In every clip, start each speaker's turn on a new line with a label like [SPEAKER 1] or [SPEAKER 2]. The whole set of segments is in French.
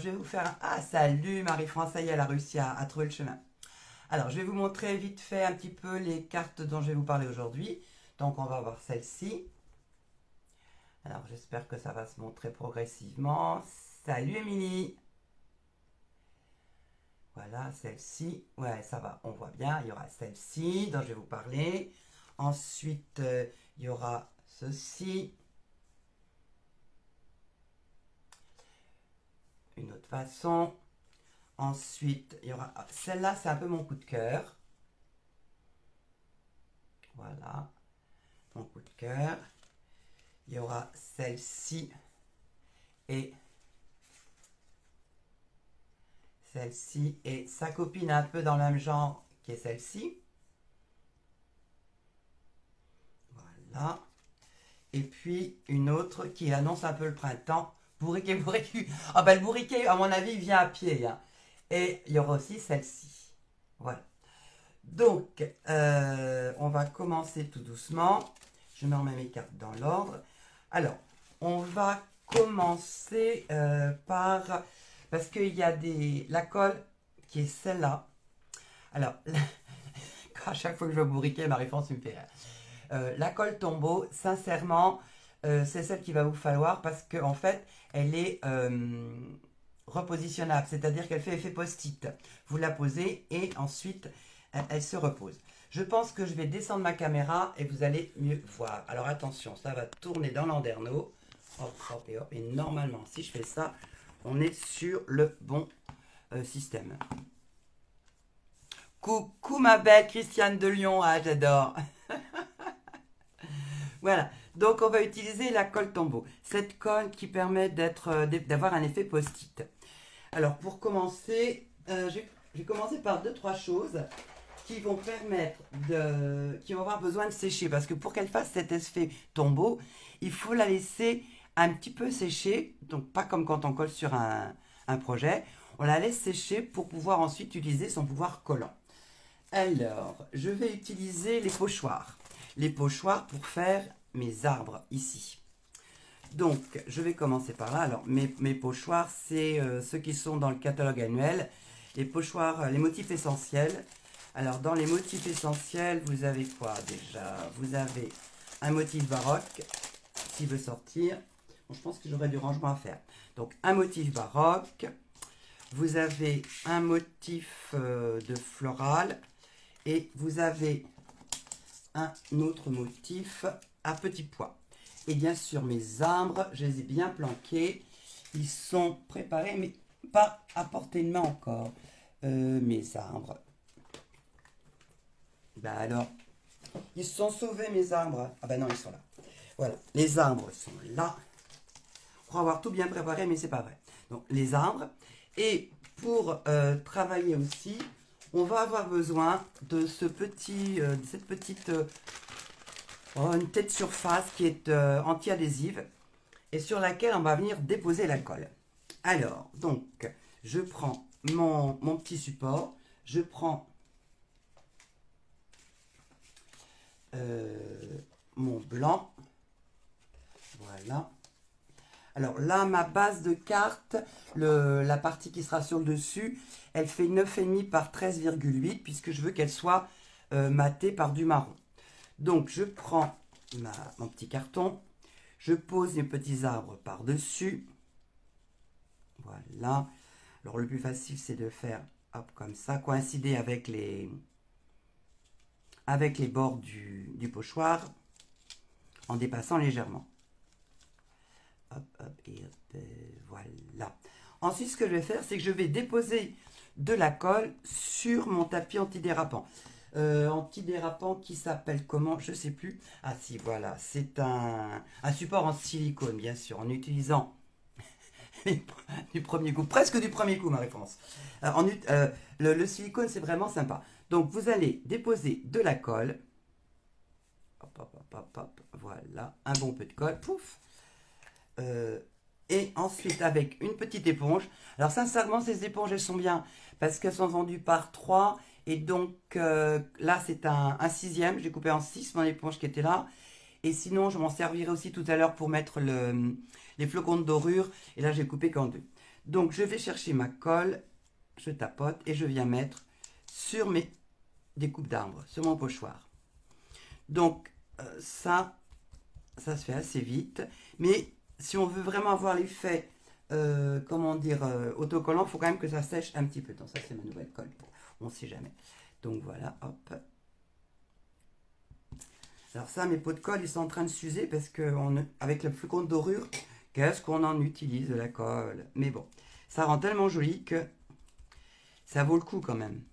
[SPEAKER 1] je vais vous faire un... Ah, salut Marie-France, ça y est, elle a réussi à trouver le chemin. Alors, je vais vous montrer vite fait un petit peu les cartes dont je vais vous parler aujourd'hui. Donc, on va voir celle-ci. Alors, j'espère que ça va se montrer progressivement. Salut Émilie. Voilà, celle-ci. Ouais, ça va, on voit bien. Il y aura celle-ci dont je vais vous parler. Ensuite, il y aura ceci. Une autre façon. Ensuite, il y aura... Celle-là, c'est un peu mon coup de cœur. Voilà. Mon coup de cœur. Il y aura celle-ci. Et celle-ci. Et sa copine un peu dans le même genre qui est celle-ci. Voilà. Et puis, une autre qui annonce un peu le printemps. Bourriquet, bourriquet. Ah ben, le bourriquet, à mon avis, il vient à pied. Hein. Et il y aura aussi celle-ci. Voilà. Donc, on va commencer tout doucement. Je me remets mes cartes dans l'ordre. Alors, on va commencer par... Parce qu'il y a la colle qui est celle-là. Alors, à chaque fois que je vois bourriquet, Marie-France me fait rire. La colle tombeau, sincèrement, c'est celle qu'il va vous falloir parce qu'en fait, elle est... repositionnable, c'est-à-dire qu'elle fait effet post-it. Vous la posez et ensuite elle se repose. Je pense que je vais descendre ma caméra et vous allez mieux voir. Alors attention, ça va tourner dans l'Anderno. Hop, hop et hop. Et normalement, si je fais ça, on est sur le bon système. Coucou ma belle Christiane de Lyon, ah j'adore. Voilà, donc on va utiliser la colle tombeau. Cette colle qui permet d'avoir un effet post-it. Alors pour commencer, je vais commencer par 2-3 choses qui vont permettre qui vont avoir besoin de sécher. Parce que pour qu'elle fasse cet effet tombeau, il faut la laisser un petit peu sécher. Donc pas comme quand on colle sur un projet. On la laisse sécher pour pouvoir ensuite utiliser son pouvoir collant. Alors, je vais utiliser les pochoirs. Les pochoirs pour faire mes arbres ici. Donc, je vais commencer par là. Alors, mes pochoirs, c'est ceux qui sont dans le catalogue annuel. Les pochoirs, les motifs essentiels. Alors, dans les motifs essentiels, vous avez quoi déjà? Vous avez un motif baroque qui veut sortir. Bon, je pense que j'aurai du rangement à faire. Donc, un motif baroque. Vous avez un motif de floral. Et vous avez un autre motif à petits pois. Et bien sûr, mes arbres, je les ai bien planqués. Ils sont préparés, mais pas à portée de main encore. Mes arbres. Ben alors, ils se sont sauvés, mes arbres. Ah ben non, ils sont là. Voilà, les arbres sont là. Pour avoir tout bien préparé, mais c'est pas vrai. Donc, les arbres. Et pour travailler aussi, on va avoir besoin de cette petite une tête surface qui est anti-adhésive et sur laquelle on va venir déposer la colle. Alors, donc, je prends mon petit support, je prends mon blanc, voilà. Alors là, ma base de carte, la partie qui sera sur le dessus, elle fait 9,5 par 13,8 puisque je veux qu'elle soit matée par du marron. Donc, je prends mon petit carton, je pose mes petits arbres par-dessus. Voilà. Alors, le plus facile, c'est de faire hop, comme ça, coïncider avec les bords du pochoir en dépassant légèrement. Hop, hop, et hop, voilà. Ensuite, ce que je vais faire, c'est que je vais déposer de la colle sur mon tapis antidérapant. Antidérapant qui s'appelle comment? Je ne sais plus. Ah si, voilà. C'est un support en silicone, bien sûr, en utilisant du premier coup. Presque du premier coup, Marie-France. Le silicone, c'est vraiment sympa. Donc, vous allez déposer de la colle. Hop, hop, hop, hop, hop. Voilà. Un bon peu de colle. Pouf. Et ensuite avec une petite éponge. Alors sincèrement, ces éponges elles sont bien parce qu'elles sont vendues par 3 et donc là c'est un 6e, j'ai coupé en 6 mon éponge qui était là et sinon je m'en servirai aussi tout à l'heure pour mettre les flocons de dorure et là j'ai coupé qu'en 2. Donc, je vais chercher ma colle, je tapote et je viens mettre sur mes découpes d'arbres, sur mon pochoir. Donc, ça se fait assez vite. Mais si on veut vraiment avoir l'effet, comment dire, autocollant, il faut quand même que ça sèche un petit peu. Donc, ça, c'est ma nouvelle colle. On ne sait jamais. Donc, voilà, hop. Alors ça, mes pots de colle, ils sont en train de s'user parce que avec le flocon de dorure, qu'est-ce qu'on en utilise de la colle. Mais bon, ça rend tellement joli que ça vaut le coup quand même.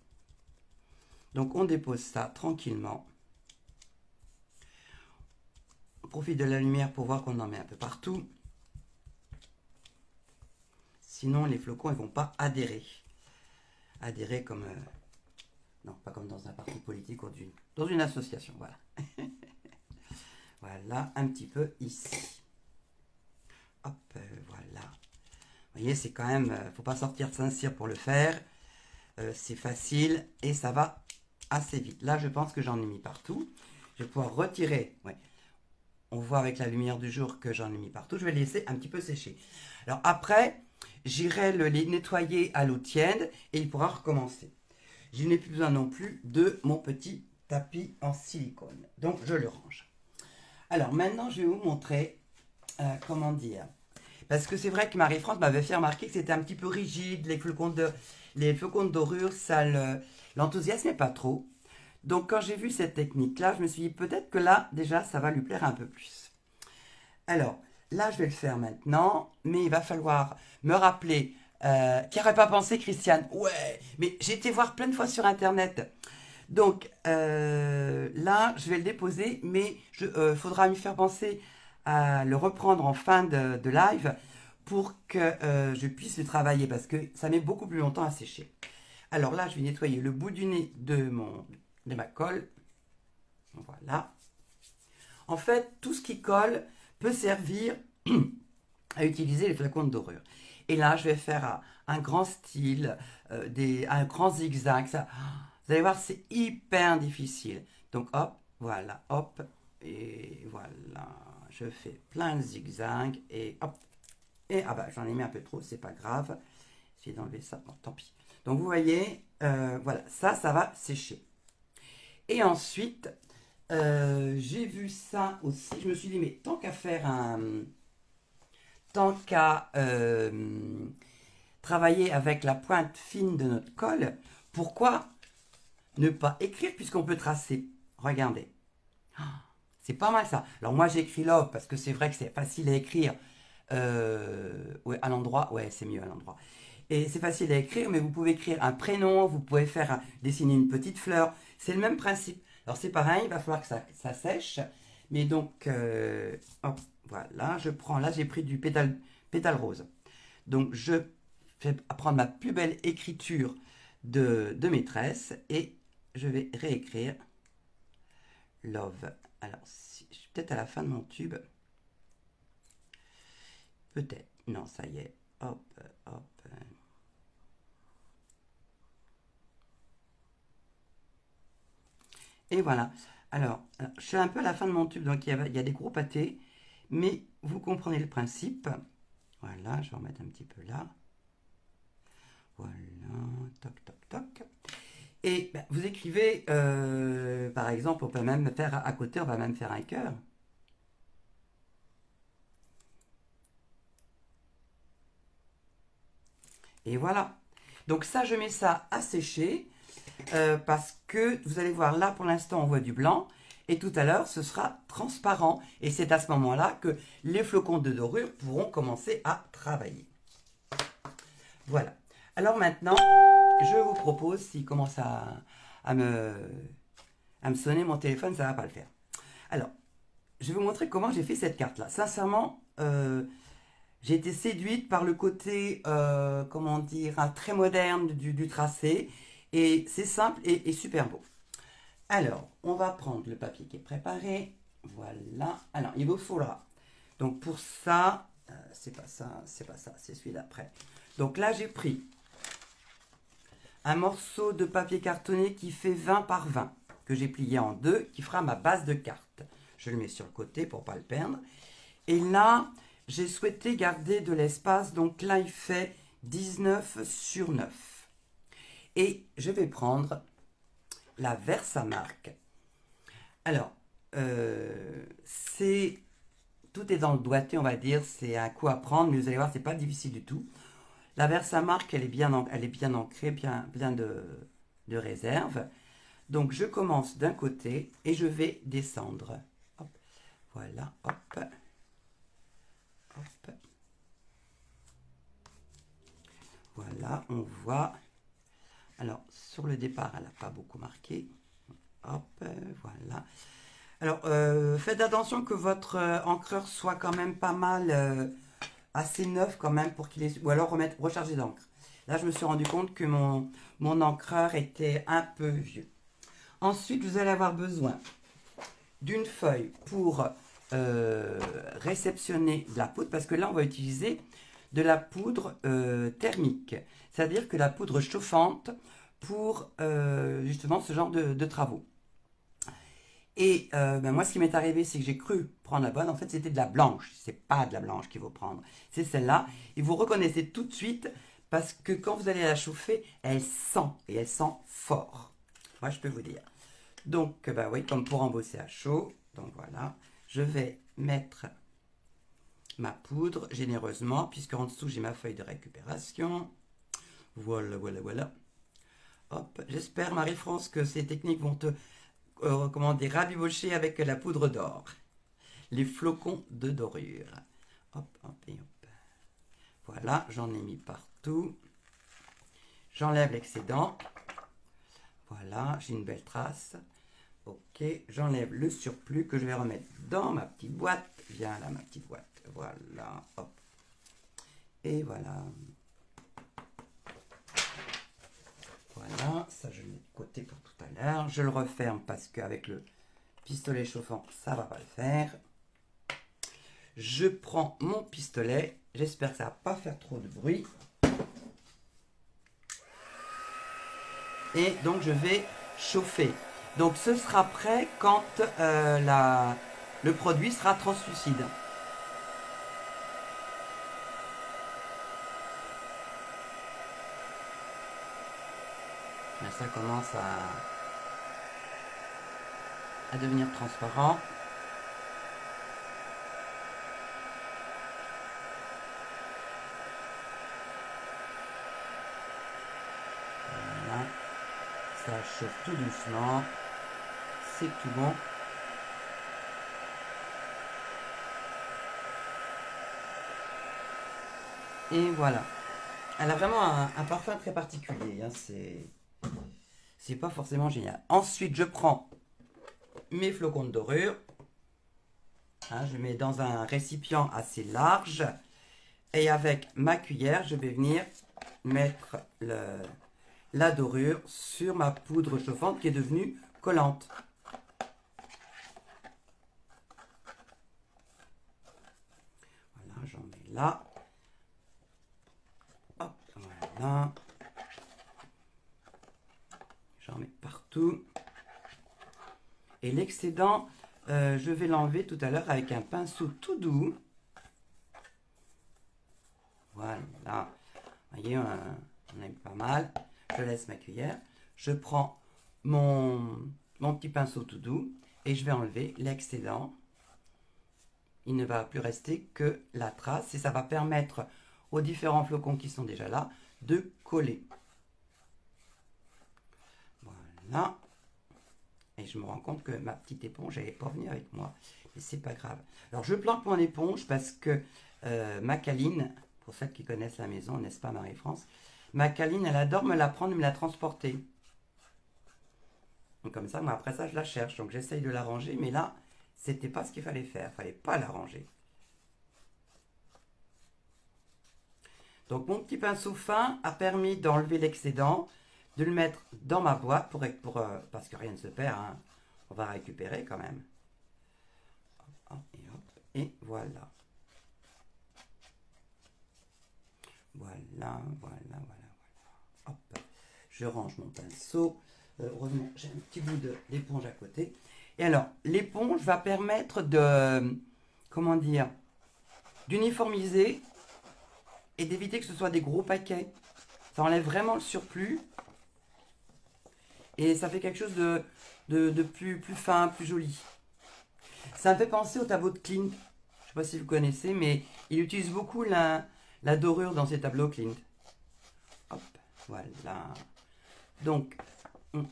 [SPEAKER 1] Donc on dépose ça tranquillement. On profite de la lumière pour voir qu'on en met un peu partout. Sinon, les flocons, ils ne vont pas adhérer. Adhérer comme... non, pas comme dans un parti politique ou dans une association, voilà. Voilà, un petit peu ici. Hop, voilà. Vous voyez, c'est quand même... faut pas sortir de Saint-Cyr pour le faire. C'est facile et ça va assez vite. Là, je pense que j'en ai mis partout. Je vais pouvoir retirer. Ouais. On voit avec la lumière du jour que j'en ai mis partout. Je vais laisser un petit peu sécher. Alors après, j'irai le nettoyer à l'eau tiède et il pourra recommencer. Je n'ai plus besoin non plus de mon petit tapis en silicone. Donc, je le range. Alors, maintenant, je vais vous montrer comment dire. Parce que c'est vrai que Marie-France m'avait fait remarquer que c'était un petit peu rigide. Les flocons de dorure, ça l'enthousiasmait pas trop. Donc, quand j'ai vu cette technique-là, je me suis dit peut-être que là, déjà, ça va lui plaire un peu plus. Alors, là, je vais le faire maintenant. Mais il va falloir me rappeler... qui n'aurait pas pensé, Christiane? Ouais, mais j'ai été voir plein de fois sur Internet. Donc, là, je vais le déposer, mais il faudra me faire penser à le reprendre en fin de live pour que je puisse le travailler, parce que ça met beaucoup plus longtemps à sécher. Alors là, je vais nettoyer le bout du nez de ma colle. Voilà. En fait, tout ce qui colle peut servir à utiliser les flacons de dorure. Et là, je vais faire un grand style, un grand zigzag. Ça, vous allez voir, c'est hyper difficile. Donc, hop, voilà, hop, et voilà. Je fais plein de zigzags, et hop. Et, ah bah, j'en ai mis un peu trop, c'est pas grave. J'essaie d'enlever ça, bon, tant pis. Donc, vous voyez, voilà, ça va sécher. Et ensuite, j'ai vu ça aussi. Je me suis dit, mais tant qu'à faire tant qu'à travailler avec la pointe fine de notre colle, pourquoi ne pas écrire puisqu'on peut tracer? Regardez. C'est pas mal ça. Alors moi j'écris love parce que c'est vrai que c'est facile à écrire. Ouais, à l'endroit, ouais, c'est mieux à l'endroit. Et c'est facile à écrire, mais vous pouvez écrire un prénom, vous pouvez faire dessiner une petite fleur. C'est le même principe. Alors c'est pareil, il va falloir que ça sèche. Mais donc, hop, voilà, je prends, là j'ai pris du pétale rose. Donc je vais prendre ma plus belle écriture de maîtresse et je vais réécrire love. Alors, je suis peut-être à la fin de mon tube. Peut-être. Non, ça y est. Hop, hop. Et voilà. Alors, je suis un peu à la fin de mon tube, donc il y a des gros pâtés. Mais vous comprenez le principe. Voilà, je vais en mettre un petit peu là. Voilà, toc, toc, toc. Et ben, vous écrivez, par exemple, on peut même faire à côté, on va même faire un cœur. Et voilà. Donc ça, je mets ça à sécher parce que vous allez voir, là, pour l'instant, on voit du blanc. Et tout à l'heure, ce sera transparent. Et c'est à ce moment-là que les flocons de dorure pourront commencer à travailler. Voilà. Alors maintenant, je vous propose, s'il commence à me sonner mon téléphone, ça ne va pas le faire. Alors, je vais vous montrer comment j'ai fait cette carte-là. Sincèrement, j'ai été séduite par le côté, comment dire, très moderne du tracé. Et c'est simple et super beau. Alors, on va prendre le papier qui est préparé. Voilà. Alors, il vous faudra. Donc, pour ça, c'est pas ça, c'est celui d'après. Donc là, j'ai pris un morceau de papier cartonné qui fait 20 par 20, que j'ai plié en deux, qui fera ma base de carte. Je le mets sur le côté pour ne pas le perdre. Et là, j'ai souhaité garder de l'espace. Donc là, il fait 19 sur 9. Et je vais prendre la Versamark. Alors, tout est dans le doigté, on va dire, c'est un coup à prendre, mais vous allez voir, c'est pas difficile du tout. La Versamark, elle est bien ancrée, bien de réserve. Donc, je commence d'un côté et je vais descendre. Hop, voilà, hop, hop. Voilà, on voit. Alors, sur le départ, elle n'a pas beaucoup marqué. Hop, voilà. Alors, faites attention que votre encreur soit quand même pas mal, assez neuf quand même pour qu'il ait... Ou alors recharger d'encre. Là, je me suis rendu compte que mon encreur était un peu vieux. Ensuite, vous allez avoir besoin d'une feuille pour réceptionner de la poudre, parce que là, on va utiliser de la poudre thermique, c'est-à-dire que la poudre chauffante pour justement ce genre de travaux. Et moi, ce qui m'est arrivé, c'est que j'ai cru prendre la bonne. En fait, c'était de la blanche. C'est pas de la blanche qu'il faut prendre. C'est celle-là. Et vous reconnaissez tout de suite parce que quand vous allez la chauffer, elle sent. Et elle sent fort. Moi, je peux vous dire. Donc, bah oui, comme pour embosser à chaud. Donc voilà. Je vais mettre ma poudre généreusement, puisque en dessous, j'ai ma feuille de récupération. Voilà, voilà, voilà. Hop. J'espère, Marie-France, que ces techniques vont te... comment dire, rabibocher avec la poudre d'or. Les flocons de dorure. Hop, hop et hop. Voilà, j'en ai mis partout. J'enlève l'excédent. Voilà, j'ai une belle trace. Ok, j'enlève le surplus que je vais remettre dans ma petite boîte. Viens là, ma petite boîte. Voilà, hop. Et voilà. Voilà, ça je le mets de côté pour tout à l'heure. Je le referme parce qu'avec le pistolet chauffant, ça va pas le faire. Je prends mon pistolet. J'espère que ça va pas faire trop de bruit. Et donc je vais chauffer. Donc ce sera prêt quand le produit sera translucide. Là, ça commence à devenir transparent. Voilà. Ça chauffe tout doucement. C'est tout bon. Et voilà. Elle a vraiment un parfum très particulier. Hein. C'est pas forcément génial. Ensuite, je prends mes flocons de dorure. Hein, je mets dans un récipient assez large. Et avec ma cuillère, je vais venir mettre la dorure sur ma poudre chauffante qui est devenue collante. Voilà, j'en mets là. Hop, voilà. J'en mets partout. Et l'excédent, je vais l'enlever tout à l'heure avec un pinceau tout doux. Voilà. Vous voyez, on aime pas mal. Je laisse ma cuillère. Je prends mon petit pinceau tout doux et je vais enlever l'excédent. Il ne va plus rester que la trace et ça va permettre aux différents flocons qui sont déjà là de coller. Voilà. Et je me rends compte que ma petite éponge, elle n'est pas venue avec moi. Mais c'est pas grave. Alors je planque mon éponge parce que ma câline, pour celles qui connaissent la maison, n'est-ce pas Marie-France, ma câline, elle adore me la prendre et me la transporter. Donc comme ça, moi après ça, je la cherche. Donc j'essaye de la ranger, mais là, c'était pas ce qu'il fallait faire. Il fallait pas la ranger. Donc mon petit pinceau fin a permis d'enlever l'excédent, de le mettre dans ma boîte parce que rien ne se perd. Hein. On va récupérer quand même. Hop, et hop, et voilà. Voilà, voilà, voilà, voilà. Hop, je range mon pinceau. Heureusement, j'ai un petit bout d'éponge à côté. Et alors, l'éponge va permettre de, comment dire, d'uniformiser et d'éviter que ce soit des gros paquets. Ça enlève vraiment le surplus. Et ça fait quelque chose de plus fin, plus joli. Ça me fait penser au tableau de Klimt. Je ne sais pas si vous connaissez, mais il utilise beaucoup la dorure dans ses tableaux Klimt. Hop, voilà. Donc, hop.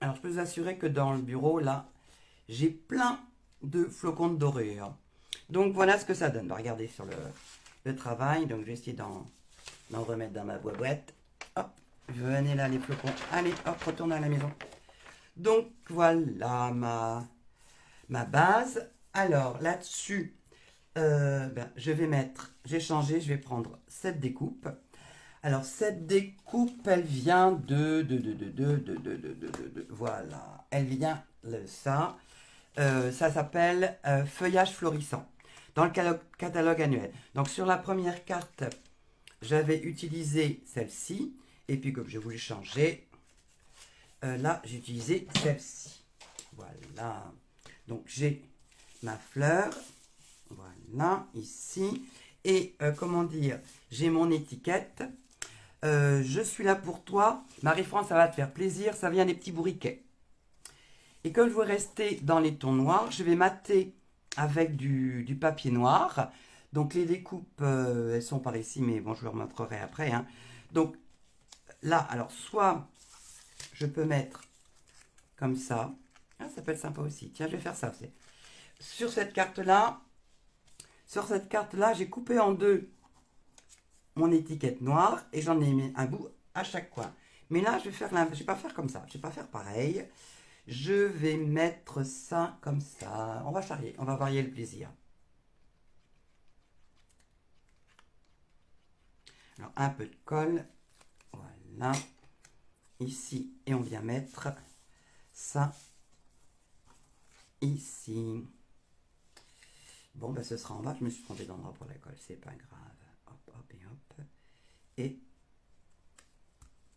[SPEAKER 1] Alors, je peux vous assurer que dans le bureau, là, j'ai plein de flocons de dorure. Donc, voilà ce que ça donne. Regardez sur le travail. Donc, je vais essayer d'en remettre dans ma boîte. Hop, venez là les flocons. Allez, hop, retourne à la maison. Donc, voilà ma base. Alors, là-dessus, je vais mettre, j'ai changé, je vais prendre cette découpe. Alors, cette découpe, elle vient voilà, elle vient de ça. Ça s'appelle Feuillage florissant dans le catalogue annuel. Donc, sur la première carte, j'avais utilisé celle-ci. Et puis, comme je voulais changer, là, j'ai utilisé celle-ci. Voilà. Donc, j'ai ma fleur. Voilà, ici. Et, comment dire, j'ai mon étiquette. Je suis là pour toi. Marie-France, ça va te faire plaisir. Ça vient des petits bourriquets. Et comme je veux rester dans les tons noirs, je vais mater avec du papier noir. Donc, les découpes, elles sont par ici, mais bon, je vous remontrerai après. Hein. Donc, là, alors, soit je peux mettre comme ça. Ah, ça peut être sympa aussi. Tiens, je vais faire ça aussi. Sur cette carte-là, j'ai coupé en deux mon étiquette noire et j'en ai mis un bout à chaque coin. Mais là, je vais pas faire comme ça. Je vais pas faire pareil. Je vais mettre ça comme ça. On va varier le plaisir. Alors, un peu de colle. Voilà. Ici. Et on vient mettre ça ici. Bon, ben ce sera en bas. Je me suis trompé d'endroit pour la colle. C'est pas grave. Hop, hop et hop. Et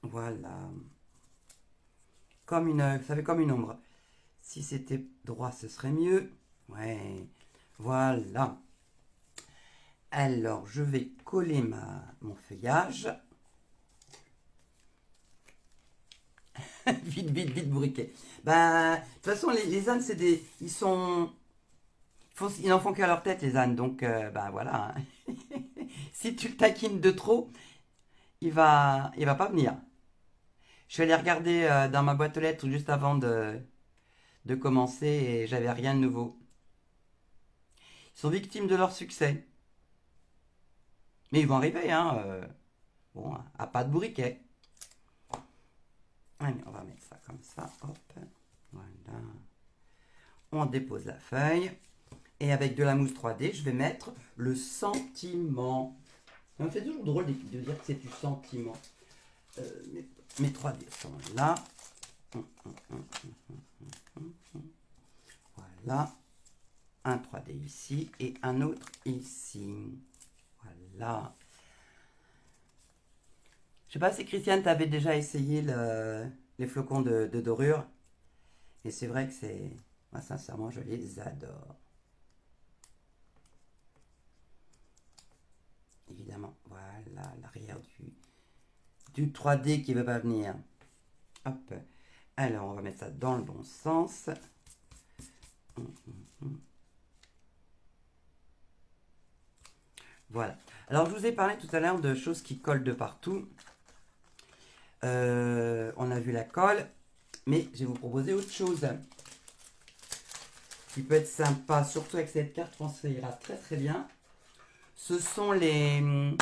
[SPEAKER 1] voilà. Ça fait comme une ombre. Si c'était droit, ce serait mieux. Ouais. Voilà. Alors, je vais coller mon feuillage. Vite, vite, vite, bourriquet. Ben, de toute façon, les ânes, ils n'en font qu'à leur tête, les ânes. Donc, ben voilà. Hein. Si tu le taquines de trop, il va pas venir. Je suis allé regarder dans ma boîte aux lettres juste avant de commencer et j'avais rien de nouveau. Ils sont victimes de leur succès. Mais ils vont arriver, hein. Bon, à pas de bourriquet. Allez, on va mettre ça comme ça. Hop. Voilà. On dépose la feuille. Et avec de la mousse 3D, je vais mettre le sentiment. Ça me fait toujours drôle de dire que c'est du sentiment. Mes 3D sont là. Voilà. Un 3D ici et un autre ici. Voilà. Je sais pas si Christiane, tu avais déjà essayé les flocons de dorure. Et c'est vrai que c'est... Moi, sincèrement, je les adore. Évidemment, voilà l'arrière du 3D qui ne veut pas venir. Hop. Alors, on va mettre ça dans le bon sens. Voilà. Alors, je vous ai parlé tout à l'heure de choses qui collent de partout. On a vu la colle, mais je vais vous proposer autre chose qui peut être sympa, surtout avec cette carte. Je pense que ça ira très très bien. Ce sont les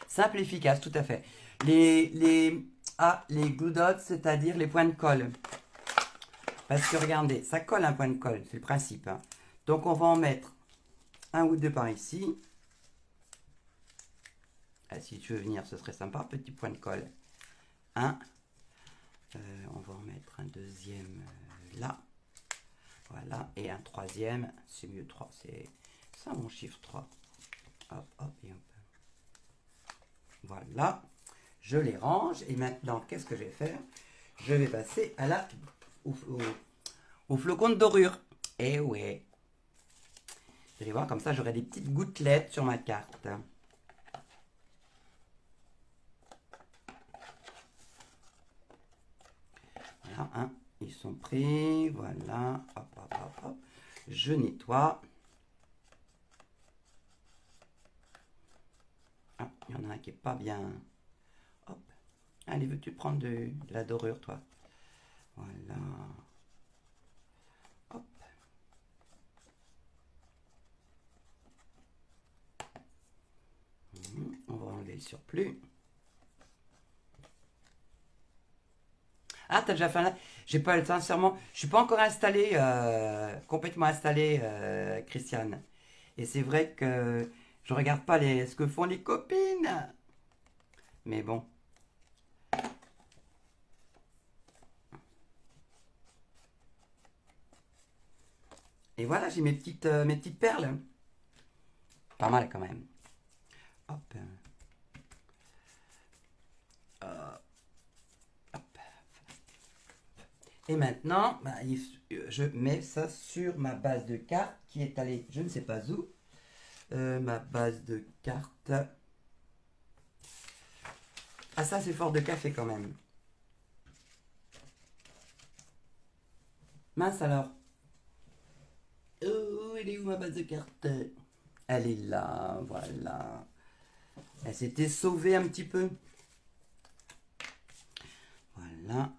[SPEAKER 1] simples et efficaces, tout à fait. Les glue dots, c'est-à-dire les points de colle. Parce que regardez, ça colle un point de colle, c'est le principe. Hein. Donc on va en mettre un ou deux par ici. Ah, si tu veux venir, ce serait sympa, petit point de colle. Un. On va en mettre un deuxième là. Voilà, et un troisième, c'est mieux 3, c'est ça mon chiffre 3. Hop, hop, et hop. Voilà, je les range, et maintenant, qu'est-ce que je vais faire? Je vais passer à au au flocon de dorure. Eh ouais. Vous allez voir, comme ça, j'aurai des petites gouttelettes sur ma carte. Voilà, hein, ils sont pris. Voilà. Hop, hop, hop, hop. Je nettoie. Ah, il y en a un qui est pas bien. Hop. Allez, veux-tu prendre de la dorure, toi? Voilà. Hop. On va enlever le surplus. Ah, t'as déjà fait un... J'ai pas, sincèrement, je suis pas encore installée, complètement installée, Christiane. Et c'est vrai que je regarde pas ce que font les copines. Mais bon. Et voilà, j'ai mes petites perles. Pas mal quand même. Hop. Hop. Et maintenant, bah, je mets ça sur ma base de cartes qui est allée, je ne sais pas où. Ma base de cartes. Ah, ça, c'est fort de café quand même. Mince alors. Oh, elle est où ma base de cartes? Elle est là, voilà. Elle s'était sauvée un petit peu. Voilà.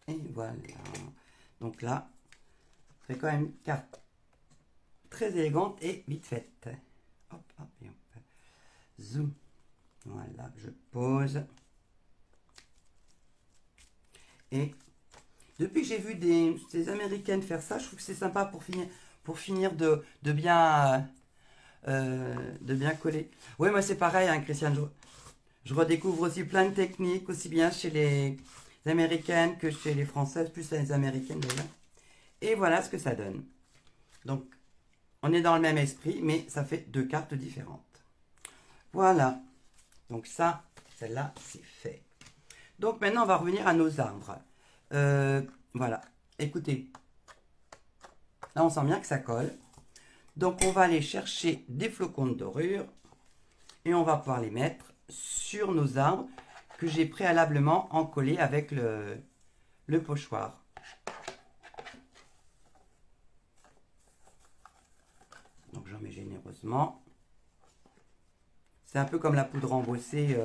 [SPEAKER 1] Et voilà. Donc là, c'est quand même une carte très élégante et vite faite. Hop, hop, et hop. Zoom. Voilà, je pose. Et depuis que j'ai vu des Américaines faire ça, je trouve que c'est sympa pour finir de bien coller. Oui, moi c'est pareil, hein, Christiane. Je redécouvre aussi plein de techniques, aussi bien chez les Américaines que chez les Françaises, plus les Américaines d'ailleurs. Et voilà ce que ça donne. Donc, on est dans le même esprit, mais ça fait deux cartes différentes. Voilà. Donc ça, celle-là, c'est fait. Donc maintenant, on va revenir à nos arbres. Voilà. Écoutez. Là, on sent bien que ça colle. Donc, on va aller chercher des flocons de dorure. Et on va pouvoir les mettre sur nos arbres que j'ai préalablement encollés avec le pochoir. Donc, j'en mets généreusement. C'est un peu comme la poudre embossée.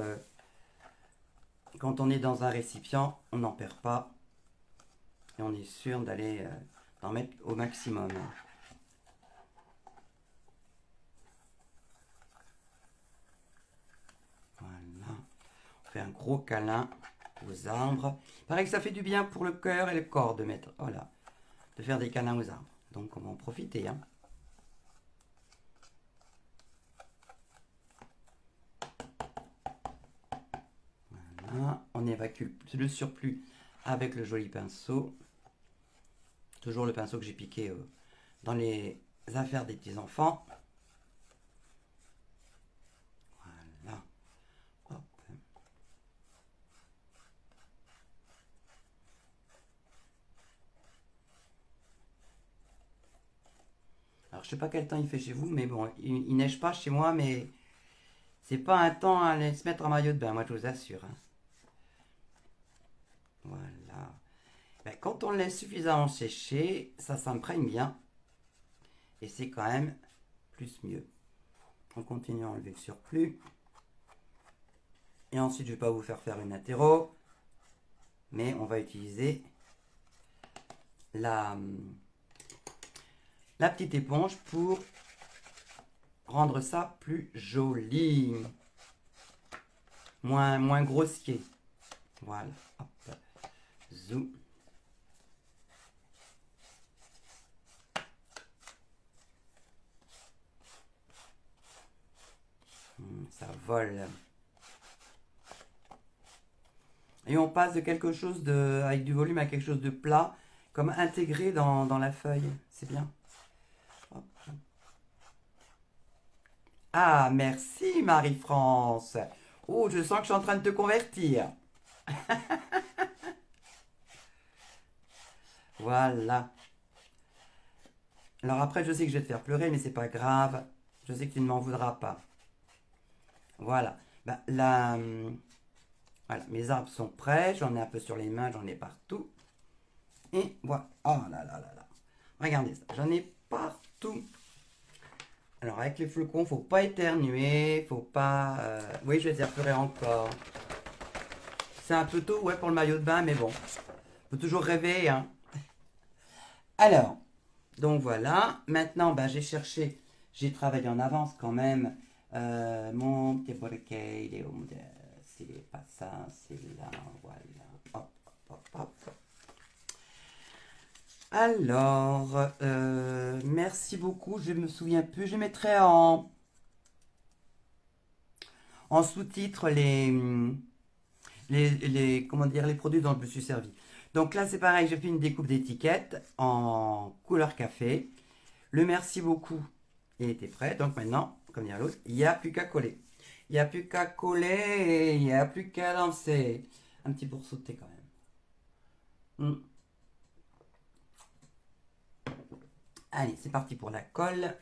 [SPEAKER 1] Quand on est dans un récipient, on n'en perd pas. Et on est sûr d'aller d'en mettre au maximum. Voilà. On fait un gros câlin aux arbres. Pareil que ça fait du bien pour le cœur et le corps de mettre. Voilà. De faire des câlins aux arbres. Donc on va en profiter. Hein. Voilà. On évacue le surplus avec le joli pinceau. Toujours le pinceau que j'ai piqué dans les affaires des petits-enfants. Voilà. Hop. Alors, je sais pas quel temps il fait chez vous, mais bon, il neige pas chez moi, mais c'est pas un temps à aller se mettre en maillot de bain, moi je vous assure. Hein. Voilà. Ben, quand on le laisse suffisamment sécher, ça s'imprègne bien. Et c'est quand même plus mieux. On continue à enlever le surplus. Et ensuite, je ne vais pas vous faire une attéro. Mais on va utiliser la petite éponge pour rendre ça plus joli. Moins grossier. Voilà. Hop. Zoom. Ça vole. Et on passe de quelque chose avec du volume à quelque chose de plat, comme intégré dans la feuille. C'est bien. Hop. Ah, merci Marie-France. Oh, je sens que je suis en train de te convertir. Voilà. Alors après, je sais que je vais te faire pleurer, mais c'est pas grave. Je sais que tu ne m'en voudras pas. Voilà. Bah, là, voilà, mes arbres sont prêts. J'en ai un peu sur les mains, j'en ai partout. Et voilà. Oh là là là là. Regardez ça. J'en ai partout. Alors avec les flocons, faut pas éternuer, faut pas... Oui, je vais te faire pleurer encore. C'est un peu tôt, ouais, pour le maillot de bain, mais bon. Faut toujours rêver, hein. Alors, donc voilà. Maintenant, bah, j'ai travaillé en avance quand même. Mon petit briquet, il est où? C'est pas ça, c'est là, voilà. Hop, hop, hop, hop. Alors, merci beaucoup. Je me souviens plus. Je mettrai en sous-titre comment dire, les produits dont je me suis servi. Donc là, c'est pareil. J'ai fait une découpe d'étiquette en couleur café. Le merci beaucoup, il était prêt. Donc maintenant, comme dire l'autre, il n'y a plus qu'à coller. Il n'y a plus qu'à coller, il n'y a plus qu'à lancer. Un petit pour sauter quand même. Allez, c'est parti pour la colle.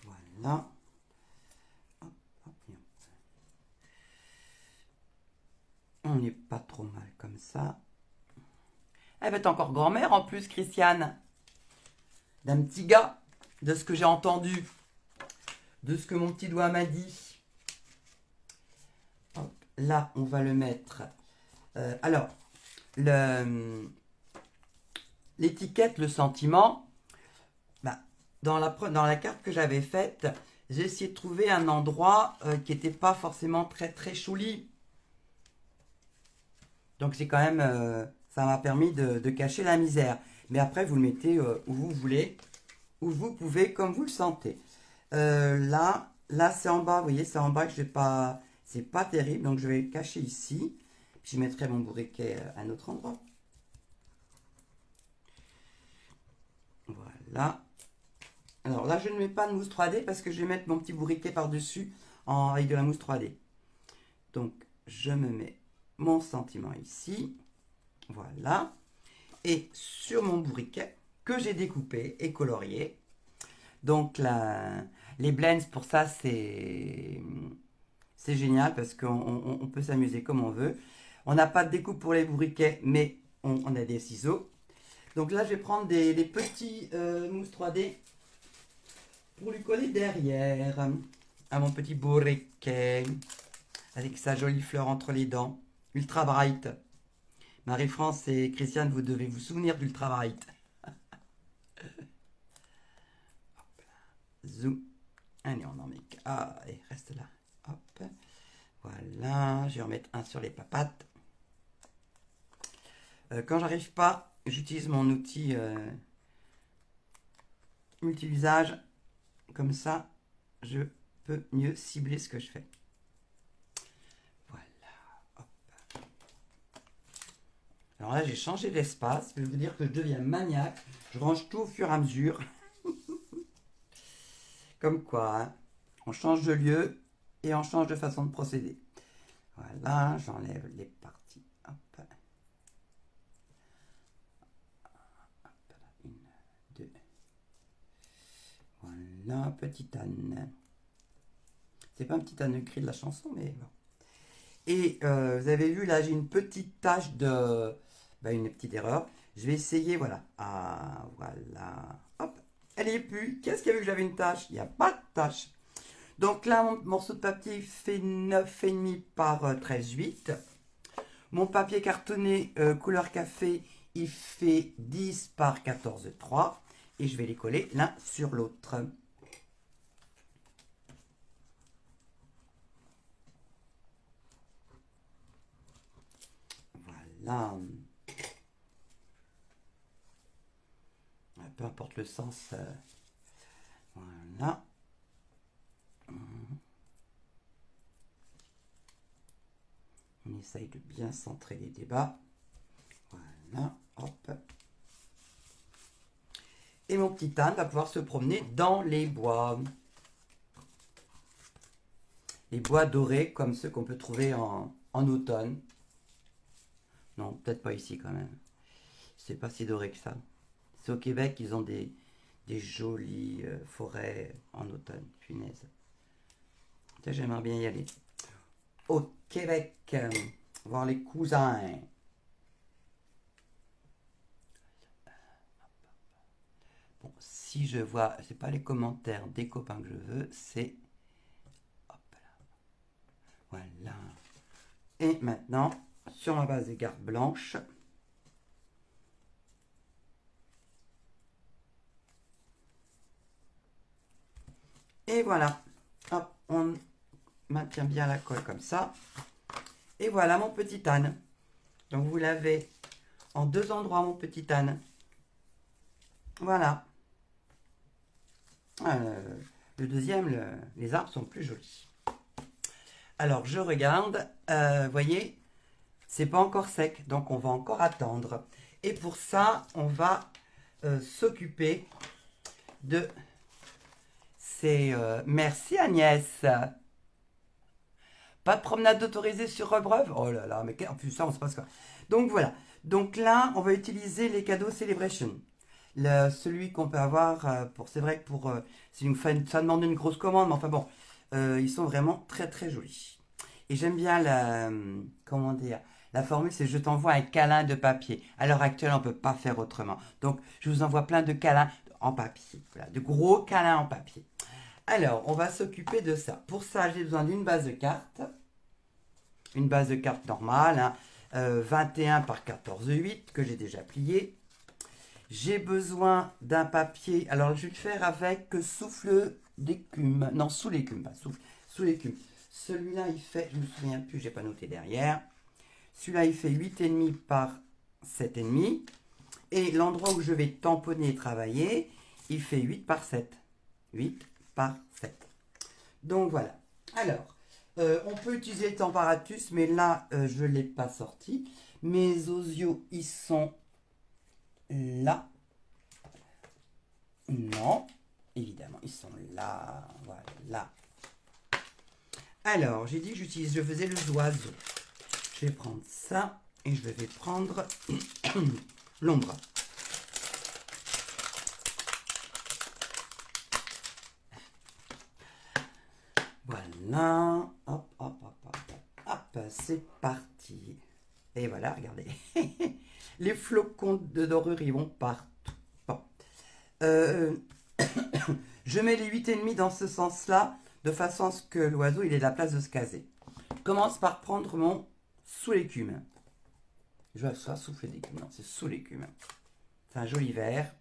[SPEAKER 1] Voilà. Hop, hop, hop. On n'est pas trop mal comme ça. Elle va être encore grand-mère en plus, Christiane. D'un petit gars, de ce que j'ai entendu, de ce que mon petit doigt m'a dit. Hop, là, on va le mettre. Alors, l'étiquette, le sentiment, bah, dans la carte que j'avais faite, j'ai essayé de trouver un endroit qui n'était pas forcément très très joli. Donc c'est quand même, ça m'a permis de cacher la misère. Mais après, vous le mettez où vous voulez, où vous pouvez, comme vous le sentez. Là c'est en bas, vous voyez, c'est en bas que je vais pas, c'est pas terrible. Donc je vais le cacher ici. Puis je mettrai mon bourriquet à un autre endroit. Voilà. Alors là, je ne mets pas de mousse 3D parce que je vais mettre mon petit bourriquet par-dessus avec de la mousse 3D. Donc, je me mets mon sentiment ici. Voilà. Et sur mon bourriquet que j'ai découpé et colorié. Donc, les blends, pour ça, c'est génial parce qu'on peut s'amuser comme on veut. On n'a pas de découpe pour les bourriquets, mais on a des ciseaux. Donc là, je vais prendre des petits mousses 3D pour lui coller derrière à mon petit bourriquet avec sa jolie fleur entre les dents. Ultra Bright. Marie-France et Christiane, vous devez vous souvenir d'Ultra Bright. Zoom. Allez, on en met. Ah, et reste là. Hop. Voilà. Je vais en mettre un sur les papates. Quand j'arrive pas, j'utilise mon outil multi-usage. Comme ça, je peux mieux cibler ce que je fais. Voilà. Hop. Alors là, j'ai changé d'espace. Je vais vous dire que je deviens maniaque. Je range tout au fur et à mesure. Comme quoi, hein, on change de lieu et on change de façon de procéder. Voilà, j'enlève les parties. Hop. Hop, une, deux. Voilà, petite âne. C'est pas un petit âne cri de la chanson, mais bon. Et vous avez vu, là, j'ai une petite tache de... une petite erreur. Je vais essayer, voilà. Ah, voilà. Hop, elle n'y est plus. Qu'est-ce qui a vu que j'avais une tache? Il n'y a pas de tache. Donc là, mon morceau de papier fait 9,5 par 13,8. Mon papier cartonné couleur café, il fait 10 par 14,3. Et je vais les coller l'un sur l'autre. Voilà. Peu importe le sens. Voilà. On essaye de bien centrer les débats. Voilà. Hop. Et mon petit âne va pouvoir se promener dans les bois. Les bois dorés comme ceux qu'on peut trouver en automne. Non, peut-être pas ici quand même. C'est pas si doré que ça. C'est au Québec qu'ils ont des jolies forêts en automne. Punaise. J'aimerais bien y aller. Au Québec, voir les cousins. Bon, si je vois, c'est pas les commentaires des copains que je veux, c'est... Hop là. Voilà. Et maintenant, sur ma base des cartes blanches, et voilà. Hop, on maintient bien la colle comme ça. Et voilà mon petit âne. Donc vous l'avez en deux endroits, mon petit âne. Voilà. Le deuxième, les arbres sont plus jolis. Alors je regarde, voyez, c'est pas encore sec, donc on va encore attendre. Et pour ça, on va s'occuper de ces... merci Agnès. Pas de promenade autorisée sur Rebreuve. Oh là là, mais en plus ça, on se passe quoi. Donc voilà. Donc là, on va utiliser les cadeaux Celebration. Celui qu'on peut avoir pour... C'est vrai que pour... ça demande une grosse commande, mais enfin bon, ils sont vraiment très très jolis. Et j'aime bien la... comment dire, la formule, c'est je t'envoie un câlin de papier. À l'heure actuelle, on ne peut pas faire autrement. Donc, je vous envoie plein de câlins en papier. Voilà, de gros câlins en papier. Alors, on va s'occuper de ça. Pour ça, j'ai besoin d'une base de cartes. Une base de cartes normale, hein, 21 par 14,8 que j'ai déjà plié. J'ai besoin d'un papier. Alors, je vais le faire avec souffle d'écume. Non, sous l'écume, pas souffle. Sous l'écume. Celui-là, il fait, je ne me souviens plus, je n'ai pas noté derrière. Celui-là, il fait 8,5 par 7,5. Et l'endroit où je vais tamponner et travailler, il fait 8 par 7. 8 par 7. Donc voilà. Alors, on peut utiliser le Temparatus, mais là, je ne l'ai pas sorti. Mes osios, ils sont là. Non, évidemment, ils sont là. Voilà. Alors, j'ai dit que je faisais le oiseau. Je vais prendre ça et je vais prendre l'ombre. Voilà, hop, hop, hop, hop, hop, c'est parti. Et voilà, regardez. Les flocons de dorure, ils vont partout. Bon. Je mets les 8,5 dans ce sens-là, de façon à ce que l'oiseau, il ait la place de se caser. Je commence par prendre mon sous l'écume. Je vois ça, souffler d'écume. Non, c'est sous l'écume. C'est un joli vert.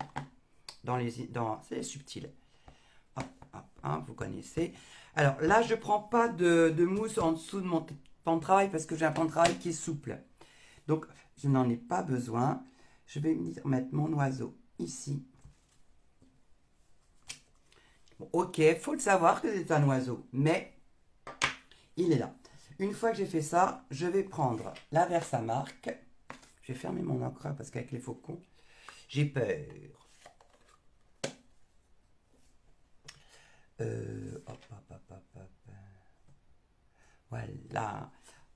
[SPEAKER 1] C'est subtil. Hop, hop, hein, vous connaissez. Alors là, je ne prends pas de mousse en dessous de mon pan de travail parce que j'ai un pan de travail qui est souple. Donc, je n'en ai pas besoin. Je vais mettre mon oiseau ici. Bon, ok, il faut le savoir que c'est un oiseau, mais il est là. Une fois que j'ai fait ça, je vais prendre la Versamark. Je vais fermer mon encre parce qu'avec les faucons, j'ai peur. Hop, hop, hop, hop, hop. Voilà.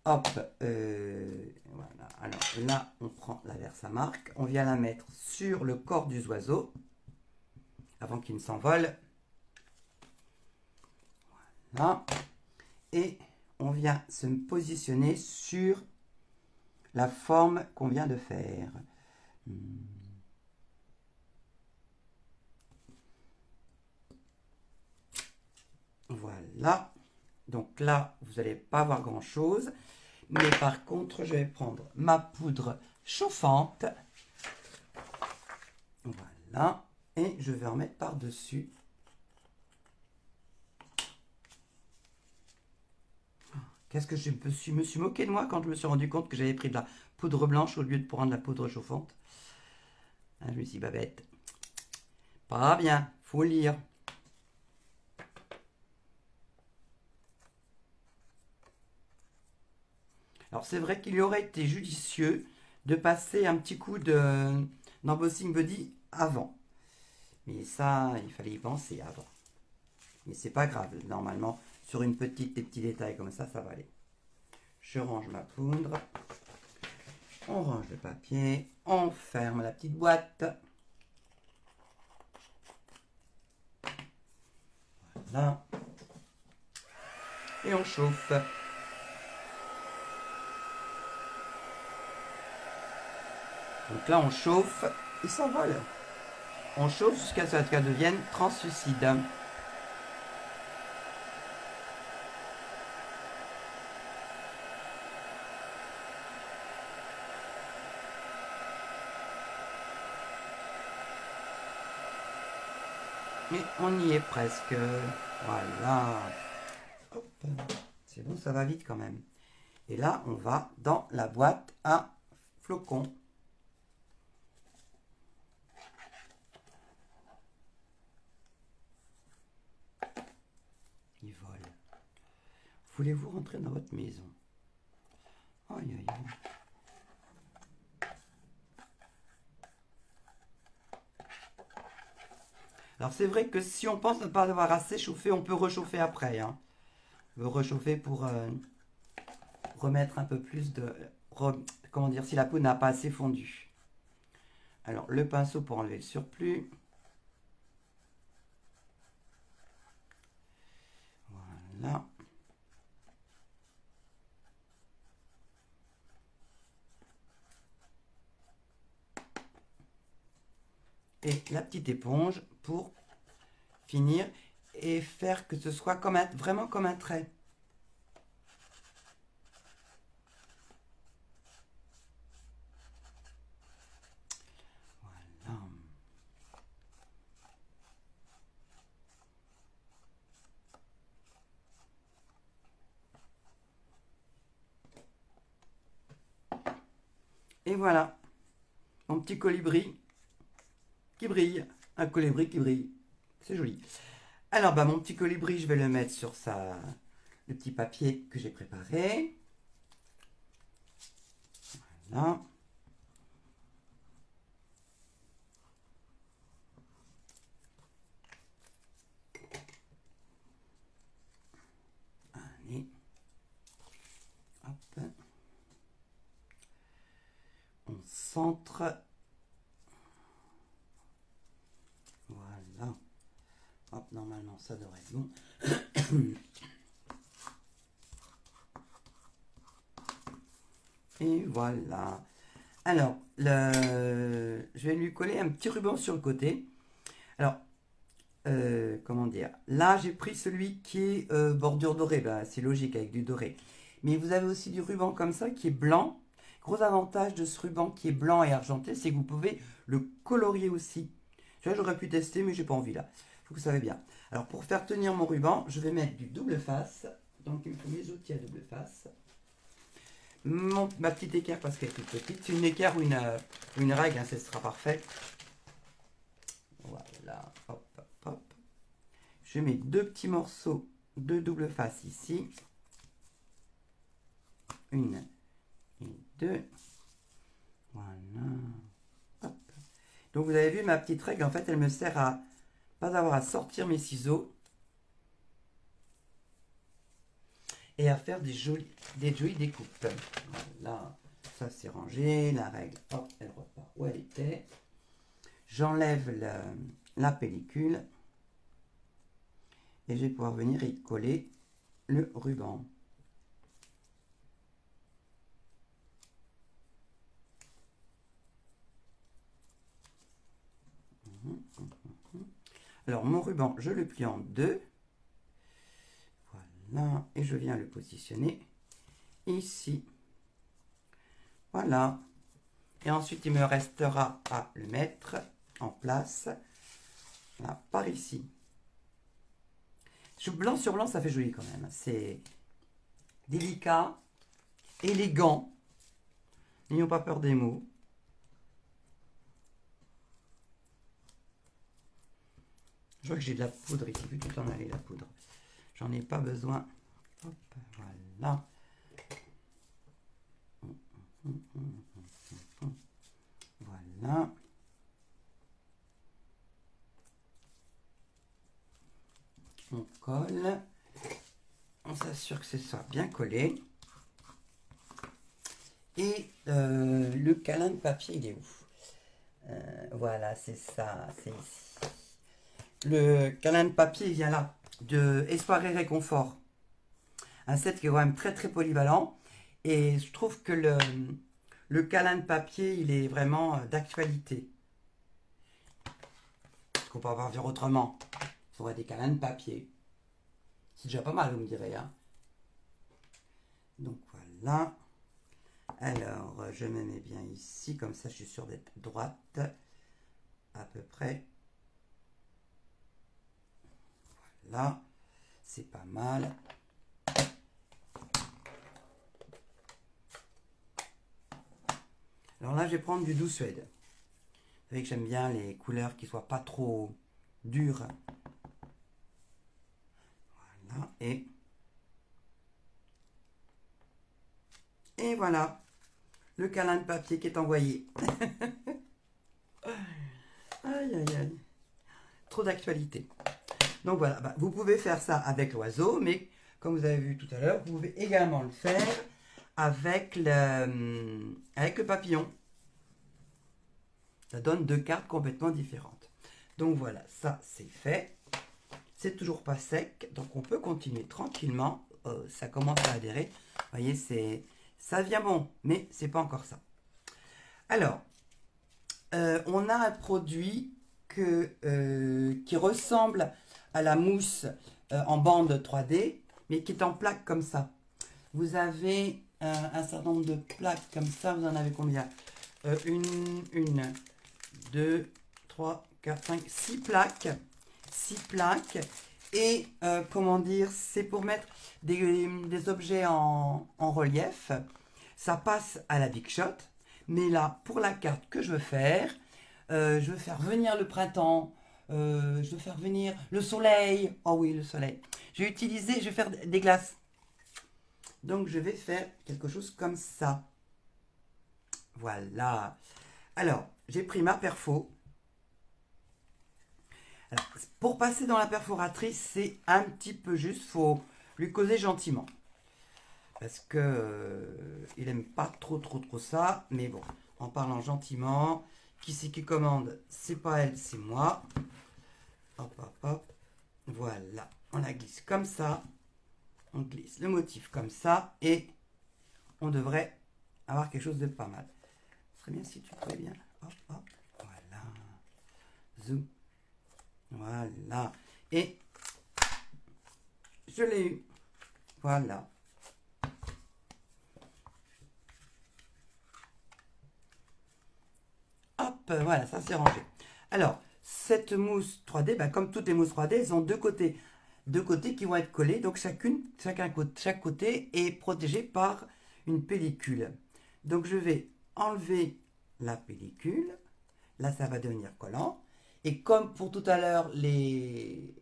[SPEAKER 1] Hop. Voilà. Alors là, on prend la Versamark. On vient la mettre sur le corps du oiseau avant qu'il ne s'envole. Voilà. Et on vient se positionner sur la forme qu'on vient de faire. Voilà. Donc là, vous n'allez pas voir grand-chose. Mais par contre, je vais prendre ma poudre chauffante. Voilà. Et je vais en mettre par-dessus. Qu'est-ce que je me suis moqué de moi quand je me suis rendu compte que j'avais pris de la poudre blanche au lieu de prendre de la poudre chauffante. Hein, je me suis dit, Babette, pas bien, faut lire. Alors c'est vrai qu'il y aurait été judicieux de passer un petit coup d'embossing body avant. Mais ça, il fallait y penser avant. Mais c'est pas grave, normalement, sur des petits détails comme ça va aller. Je range ma poudre. On range le papier. On ferme la petite boîte. Voilà. Et on chauffe. Donc là, on chauffe. Il s'envole. On chauffe jusqu'à ce qu'elle devienne translucide. Et on y est presque. Voilà. Hop. C'est bon, ça va vite quand même. Et là, on va dans la boîte à flocons. Il vole. Voulez-vous rentrer dans votre maison? Aïe, aïe, aïe. Alors c'est vrai que si on pense ne pas avoir assez chauffé, on peut rechauffer après. Hein. On peut rechauffer pour remettre un peu plus de... comment dire, si la peau n'a pas assez fondu. Alors le pinceau pour enlever le surplus. Voilà. Et la petite éponge pour finir et faire que ce soit comme vraiment comme un trait. Voilà. Et voilà, mon petit colibri qui brille. Un colibri qui brille. C'est joli. Alors, bah, mon petit colibri, je vais le mettre sur le petit papier que j'ai préparé. Voilà. Allez. Hop. On centre. Voilà. Hop, normalement, ça devrait être bon. Et voilà. Alors, je vais lui coller un petit ruban sur le côté. Alors, comment dire? Là, j'ai pris celui qui est bordure dorée. Bah, c'est logique avec du doré. Mais vous avez aussi du ruban comme ça qui est blanc. Gros avantage de ce ruban qui est blanc et argenté, c'est que vous pouvez le colorier aussi. Tu vois, j'aurais pu tester, mais j'ai pas envie là. Faut que vous savez bien. Alors, pour faire tenir mon ruban, je vais mettre du double face. Donc, il me faut mes outils à double face. Ma petite équerre parce qu'elle est toute petite. C'est une équerre ou une règle, hein, ce sera parfait. Voilà, hop, hop, hop. Je mets deux petits morceaux de double face ici. Une et deux. Voilà. Hop. Donc vous avez vu ma petite règle, en fait, elle me sert à pas avoir à sortir mes ciseaux et à faire des jolies découpes. Voilà, ça c'est rangé, la règle, hop, elle repart où elle était. J'enlève la pellicule et je vais pouvoir venir y coller le ruban. Alors mon ruban, je le plie en deux. Voilà, et je viens le positionner ici. Voilà. Et ensuite, il me restera à le mettre en place. Là, par ici. Blanc sur blanc, ça fait joli quand même. C'est délicat, élégant. N'ayons pas peur des mots. Je vois que j'ai de la poudre ici. Vu tout en aller la poudre. J'en ai pas besoin. Hop, voilà. Voilà. On colle. On s'assure que ce soit bien collé. Et le câlin de papier, il est où? Voilà, c'est ça, c'est ici. Le câlin de papier, il vient là, de Espoir et Réconfort. Un set qui est quand même très très polyvalent. Et je trouve que le câlin de papier, il est vraiment d'actualité. Parce qu'on peut pas faire autrement. Il faudrait des câlins de papier. C'est déjà pas mal, vous me direz. Hein. Donc voilà. Alors, je me mets bien ici, comme ça je suis sûr d'être droite. À peu près. Voilà. C'est pas mal. Alors là, je vais prendre du doux suède. Vous savez que j'aime bien les couleurs qui soient pas trop dures. Voilà. Et voilà. Le câlin de papier qui est envoyé. Aïe, aïe, aïe. Trop d'actualité. Donc voilà, bah, vous pouvez faire ça avec l'oiseau, mais comme vous avez vu tout à l'heure, vous pouvez également le faire avec le papillon. Ça donne deux cartes complètement différentes. Donc voilà, ça c'est fait. C'est toujours pas sec, donc on peut continuer tranquillement. Ça commence à adhérer. Vous voyez, ça devient bon, mais c'est pas encore ça. Alors, on a un produit qui ressemble à la mousse en bande 3D, mais qui est en plaques comme ça. Vous avez un certain nombre de plaques comme ça. Vous en avez combien? Une, 2, 3, 4, 5, 6 plaques. 6 plaques. Et comment dire, c'est pour mettre des objets en relief. Ça passe à la Big Shot. Mais là, pour la carte que je veux faire venir le printemps. Je veux faire venir le soleil. Oh oui, le soleil. Je vais faire des glaces. Donc, je vais faire quelque chose comme ça. Voilà. Alors, j'ai pris ma perfo. Alors, pour passer dans la perforatrice, c'est un petit peu juste. Il faut lui causer gentiment. Parce que il aime pas trop ça. Mais bon, en parlant gentiment. Qui c'est qui commande? C'est pas elle, c'est moi. Hop, hop, hop. Voilà. On la glisse comme ça. On glisse le motif comme ça. Et on devrait avoir quelque chose de pas mal. Ce serait bien si tu pouvais bien. Hop, hop. Voilà. Zoom. Voilà. Et je l'ai eu. Voilà. Hop, voilà, ça s'est rangé. Alors, cette mousse 3D, bah, comme toutes les mousses 3D, elles ont deux côtés. Deux côtés qui vont être collés. Donc, chaque côté est protégé par une pellicule. Donc, je vais enlever la pellicule. Là, ça va devenir collant. Et comme pour tout à l'heure, les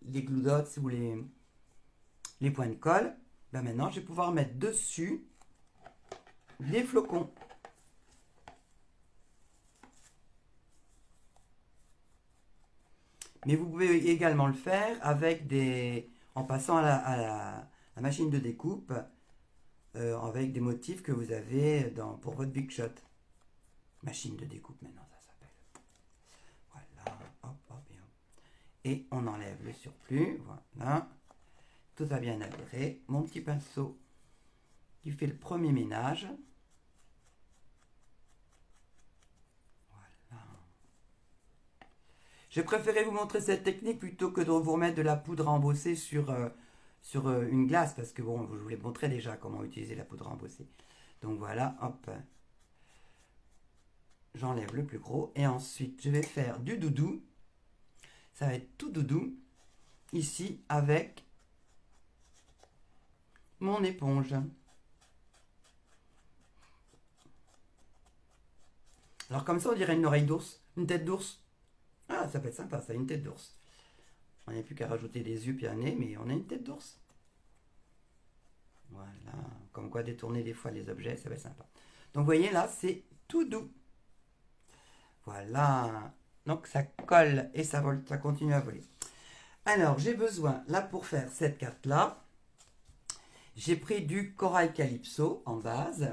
[SPEAKER 1] glue dots ou les points de colle, bah, maintenant, je vais pouvoir mettre dessus des flocons. Mais vous pouvez également le faire avec en passant à la machine de découpe avec des motifs que vous avez pour votre Big Shot. Machine de découpe maintenant, ça s'appelle. Voilà, hop, hop, et hop. Et on enlève le surplus, voilà. Tout a bien adhéré. Mon petit pinceau qui fait le premier ménage. J'ai préféré vous montrer cette technique plutôt que de vous remettre de la poudre à embosser sur une glace, parce que bon, je vous l'ai montré déjà comment utiliser la poudre à embosser. Donc voilà, hop. J'enlève le plus gros et ensuite je vais faire du doudou. Ça va être tout doudou ici avec mon éponge. Alors comme ça on dirait une oreille d'ours, une tête d'ours. Ah, ça peut être sympa, ça, une tête d'ours. On n'a plus qu'à rajouter des yeux puis un nez, mais on a une tête d'ours. Voilà, comme quoi détourner des fois les objets, ça va être sympa. Donc vous voyez là, c'est tout doux. Voilà, donc ça colle et ça vole, ça continue à voler. Alors, j'ai besoin, là, pour faire cette carte-là, j'ai pris du corail calypso en base.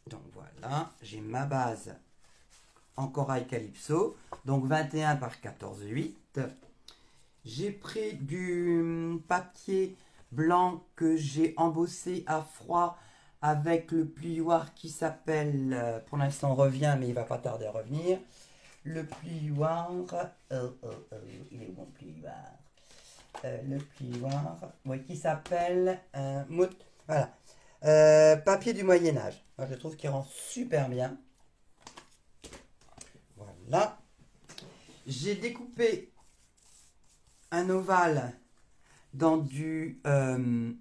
[SPEAKER 1] Donc voilà, j'ai ma base en corail calypso, donc 21 par 14,8. J'ai pris du papier blanc que j'ai embossé à froid avec le plioir qui s'appelle, pour l'instant revient, mais il va pas tarder à revenir, le plioir, il est où mon plioir, le plioir, oui, qui s'appelle, voilà, papier du Moyen-Âge. Moi, je trouve qu'il rend super bien. Voilà. J'ai découpé un ovale dans du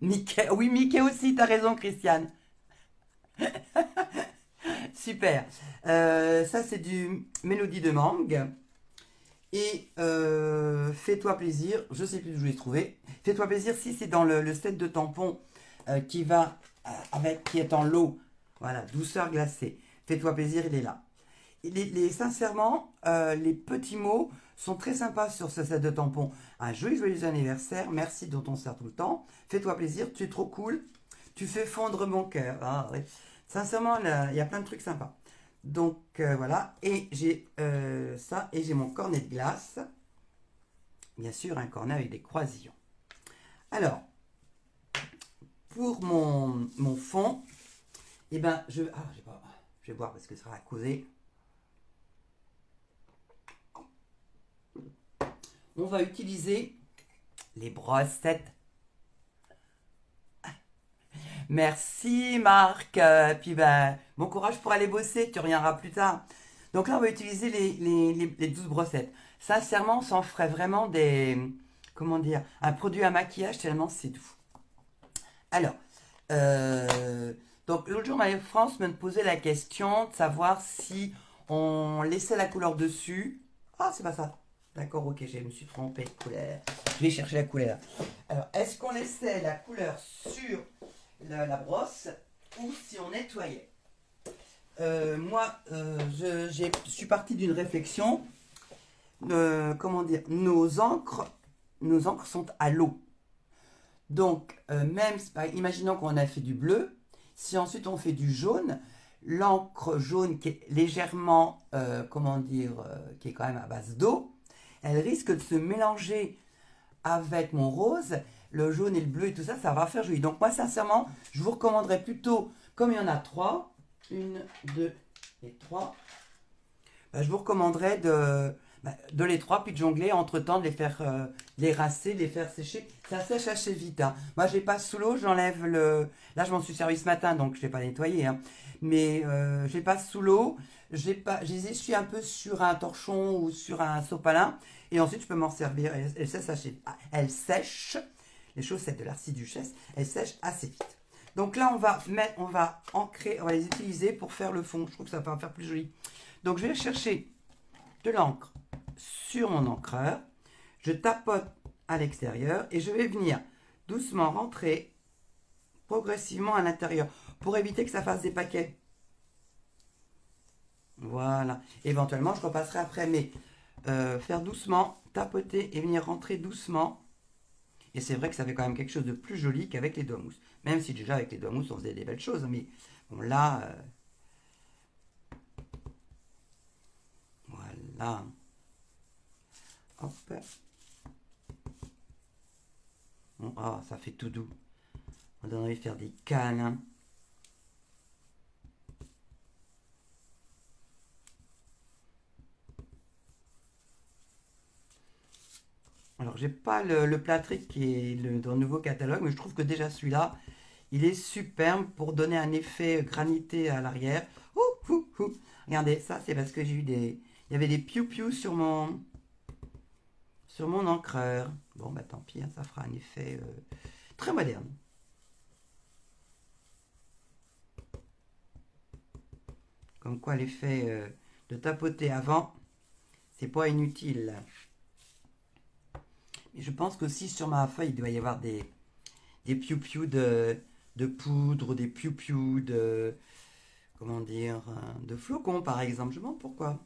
[SPEAKER 1] Mickey. Oui, Mickey aussi, t'as raison, Christiane. Super. Ça, c'est du Mélodie de Mangue. Et fais-toi plaisir. Je sais plus où je l'ai trouvé. Fais-toi plaisir, si c'est dans le set de tampons qui va qui est en lot. Voilà, douceur glacée. Fais-toi plaisir, il est là. Sincèrement, les petits mots sont très sympas sur ce set de tampons. Un joyeux anniversaire, merci dont on sert tout le temps. Fais-toi plaisir, tu es trop cool. Tu fais fondre mon cœur. Ah, ouais. Sincèrement, il y a plein de trucs sympas. Donc voilà, et j'ai ça, et j'ai mon cornet de glace. Bien sûr, un cornet avec des croisillons. Alors, pour mon fond, eh ben, je vais boire parce que ça sera à causer. On va utiliser les brossettes. Merci Marc. Puis ben, bon courage pour aller bosser, tu reviendras plus tard. Donc là, on va utiliser les 12 brossettes. Sincèrement, ça en ferait vraiment comment dire, un produit à maquillage tellement c'est doux. Alors, donc l'autre jour, Marie-France me posait la question de savoir si on laissait la couleur dessus. Ah, c'est pas ça. D'accord, ok, je me suis trompée de couleur. Je vais chercher la couleur. Alors, est-ce qu'on laissait la couleur sur la brosse ou si on nettoyait? Moi, je suis partie d'une réflexion. Comment dire, nos encres sont à l'eau. Donc, même, imaginons qu'on a fait du bleu, si ensuite on fait du jaune, l'encre jaune qui est légèrement, comment dire, qui est quand même à base d'eau, elle risque de se mélanger avec mon rose, le jaune et le bleu et tout ça, ça va faire joli. Donc moi, sincèrement, je vous recommanderais plutôt, comme il y en a 3, 1, 2 et 3, je vous recommanderais de les 3, puis de jongler, entre-temps, de les faire, les rincer, les faire sécher. Ça sèche assez vite. Hein. Moi, je les passe sous l'eau, j'enlève le... Là, je m'en suis servi ce matin, donc je ne l'ai pas nettoyé. Hein. Mais je les passe sous l'eau, je les essuie un peu sur un torchon ou sur un sopalin, et ensuite, je peux m'en servir. Elles sèchent, les chaussettes de l'archiduchesse, elles sèchent assez vite. Donc là, on va les utiliser pour faire le fond. Je trouve que ça va faire plus joli. Donc, je vais chercher de l'encre sur mon encreur. Je tapote à l'extérieur et je vais venir doucement rentrer progressivement à l'intérieur pour éviter que ça fasse des paquets. Voilà. Éventuellement, je repasserai après, mais faire doucement, tapoter et venir rentrer doucement. Et c'est vrai que ça fait quand même quelque chose de plus joli qu'avec les doigts mousse. Même si déjà avec les doigts mousse, on faisait des belles choses. Mais bon, là... voilà. Hop. Bon, oh, ça fait tout doux. On donne envie de faire des câlins. Alors, j'ai pas le plâtré qui est dans le nouveau catalogue, mais je trouve que déjà celui-là, il est superbe pour donner un effet granité à l'arrière. Regardez, ça, c'est parce que j'ai eu il y avait des piou-piou sur mon encreur. Bon, bah tant pis, hein, ça fera un effet très moderne. Comme quoi l'effet de tapoter avant, c'est pas inutile. Et je pense qu'aussi sur ma feuille, il doit y avoir des piou-piou de poudre, des piou-piou de... comment dire, de flocons par exemple. Je me demande pourquoi.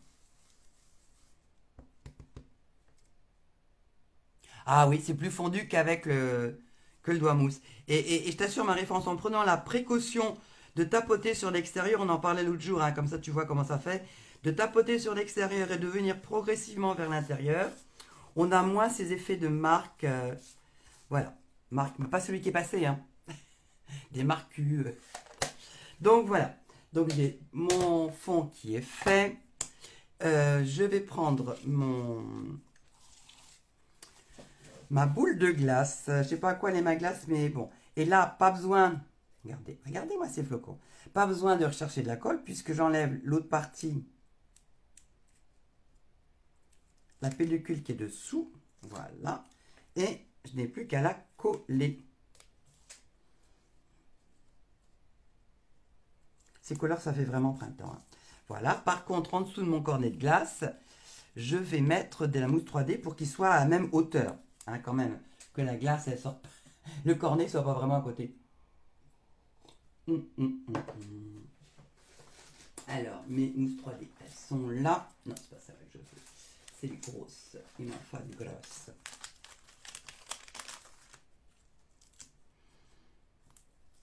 [SPEAKER 1] Ah oui, c'est plus fondu qu'avec que le doigt mousse. Et je t'assure, Marie-France, en prenant la précaution de tapoter sur l'extérieur, on en parlait l'autre jour, hein, comme ça tu vois comment ça fait, de tapoter sur l'extérieur et de venir progressivement vers l'intérieur, on a moins ces effets de marque, voilà, marque, mais pas celui qui est passé, hein, des marques Q. Donc voilà, donc j'ai mon fond qui est fait. Je vais prendre ma boule de glace. Je sais pas à quoi elle est ma glace, mais bon. Et là, pas besoin, regardez, regardez-moi ces flocons. Pas besoin de rechercher de la colle puisque j'enlève l'autre partie, la pellicule qui est dessous. Voilà. Et je n'ai plus qu'à la coller. Ces couleurs, ça fait vraiment printemps, hein. Voilà. Par contre, en dessous de mon cornet de glace, je vais mettre de la mousse 3D pour qu'il soit à la même hauteur, hein, quand même. Que la glace, elle sorte, le cornet soit pas vraiment à côté. Alors, mes mousses 3D, elles sont là. Non, c'est pas ça que je veux. C'est les grosses. Il m'en faut des grosses.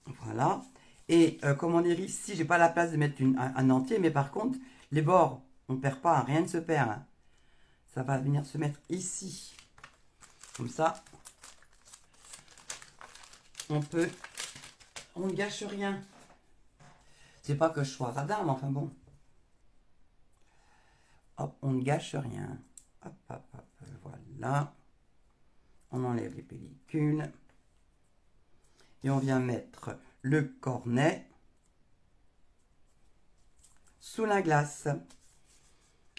[SPEAKER 1] Voilà. Et comme on est ici, j'ai pas la place de mettre un entier, mais par contre, les bords, on ne perd pas, hein, rien ne se perd, hein. Ça va venir se mettre ici. Comme ça, on ne gâche rien. C'est pas que je sois radin, mais enfin bon. Hop, on ne gâche rien. Hop, hop, hop, voilà. On enlève les pellicules. Et on vient mettre le cornet sous la glace.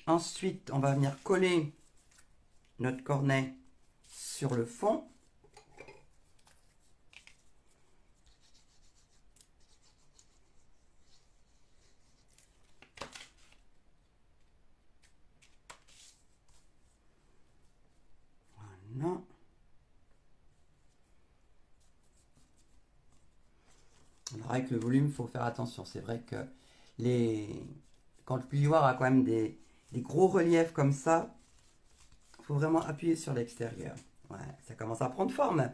[SPEAKER 1] Ensuite, on va venir coller notre cornet sur le fond. Voilà. Alors avec le volume, il faut faire attention. C'est vrai que quand le plioir a quand même des gros reliefs comme ça, il faut vraiment appuyer sur l'extérieur. Ouais, ça commence à prendre forme.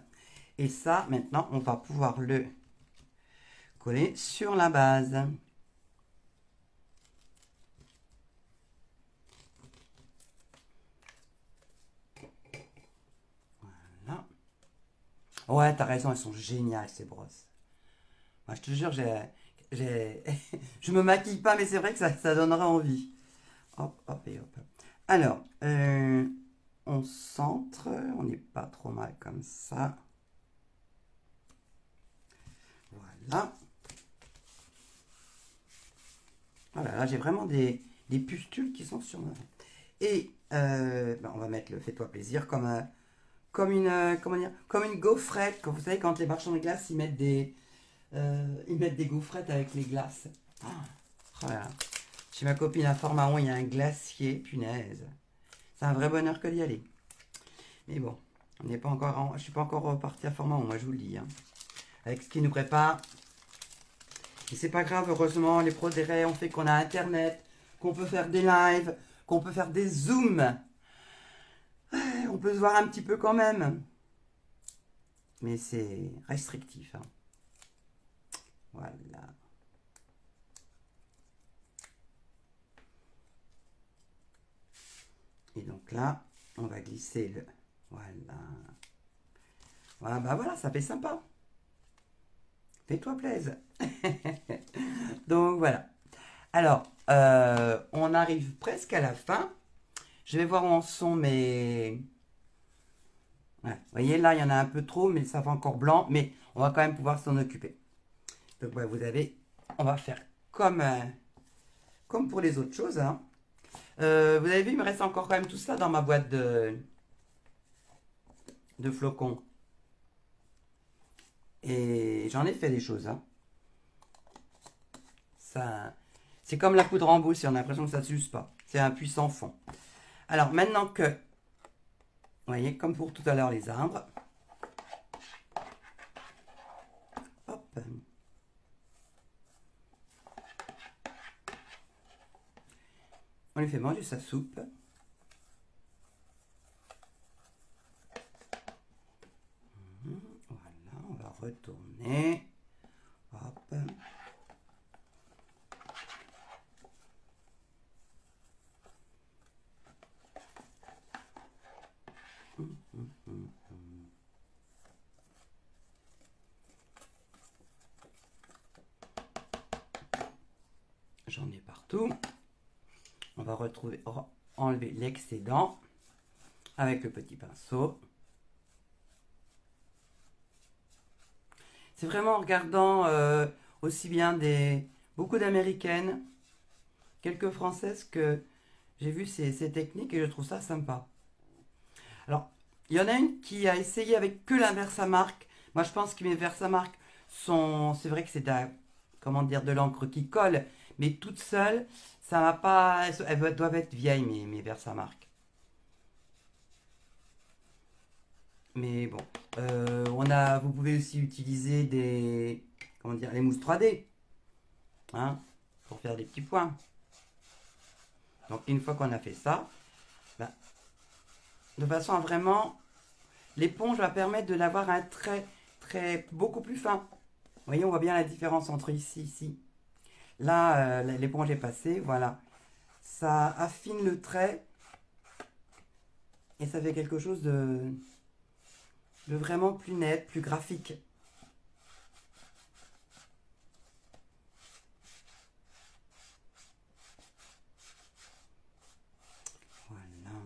[SPEAKER 1] Et ça, maintenant, on va pouvoir le coller sur la base. Voilà. Ouais, t'as raison, elles sont géniales ces brosses. Moi, je te jure, je me maquille pas, mais c'est vrai que ça donnera envie. Hop, hop et hop. Alors, on centre, on n'est pas trop mal comme ça. Voilà. Voilà, là j'ai vraiment des pustules qui sont sur moi. Et ben, on va mettre le fais-toi plaisir comme une gaufrette. Comme vous savez, quand les marchands de glace, ils mettent des gaufrettes avec les glaces. Ah, voilà. Chez ma copine à Fort-Mahon, il y a un glacier, punaise. C'est un vrai bonheur que d'y aller. Mais bon, on n'est pas encore je suis pas encore reparti à Fort-Mahon, moi je vous le dis, hein. Avec ce qui nous prépare. Et c'est pas grave, heureusement, les pros des raies ont fait qu'on a internet, qu'on peut faire des lives, qu'on peut faire des zooms. On peut se voir un petit peu quand même. Mais c'est restrictif, hein. Voilà. Et donc là, on va glisser le... Voilà. Voilà, bah voilà, ça fait sympa. Fais-toi plaisir. Donc voilà. Alors, on arrive presque à la fin. Je vais voir où en sont mes... Ouais, vous voyez, là, il y en a un peu trop, mais ça fait encore blanc. Mais on va quand même pouvoir s'en occuper. Donc, ouais, vous avez... On va faire comme pour les autres choses, hein. Vous avez vu, il me reste encore quand même tout ça dans ma boîte de flocons. Et j'en ai fait des choses, hein. Ça, c'est comme la poudre en boule, si on a l'impression que ça ne s'use pas. C'est un puissant fond. Alors, maintenant que... Vous voyez, comme pour tout à l'heure, les arbres. Hop. On lui fait manger sa soupe. retourner. Hop. J'en ai partout. On va retrouver, enlever l'excédent avec le petit pinceau. C'est vraiment en regardant aussi bien beaucoup d'américaines, quelques françaises, que j'ai vu ces techniques et je trouve ça sympa. Alors, il y en a une qui a essayé avec que la Versamark. Moi, je pense que mes Versamark sont... C'est vrai que c'est comment dire, de l'encre qui colle, mais toute seule, ça m'a pas... Elles doivent être vieilles, mes Versamark. Mais bon, vous pouvez aussi utiliser comment dire, les mousses 3D, hein, pour faire des petits points. Donc, une fois qu'on a fait ça, ben, de façon à vraiment... L'éponge va permettre de l'avoir un trait beaucoup plus fin. Vous voyez, on voit bien la différence entre ici. Là, l'éponge est passée, voilà. Ça affine le trait et ça fait quelque chose de vraiment plus net, plus graphique. Voilà.